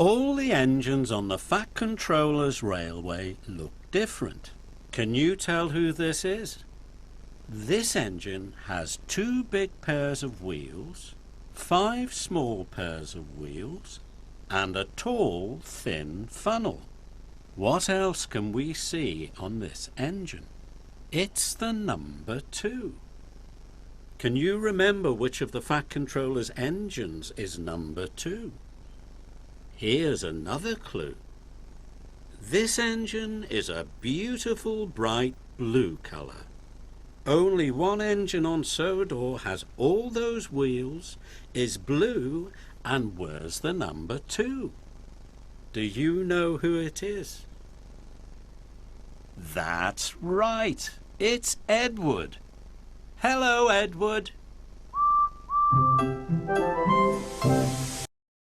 All the engines on the Fat Controller's railway look different. Can you tell who this is? This engine has 2 big pairs of wheels, 5 small pairs of wheels, and a tall, thin funnel. What else can we see on this engine? It's the number 2. Can you remember which of the Fat Controller's engines is number 2? Here's another clue. This engine is a beautiful bright blue colour. Only one engine on Sodor has all those wheels, is blue, and wears the number 2. Do you know who it is? That's right. It's Edward. Hello, Edward.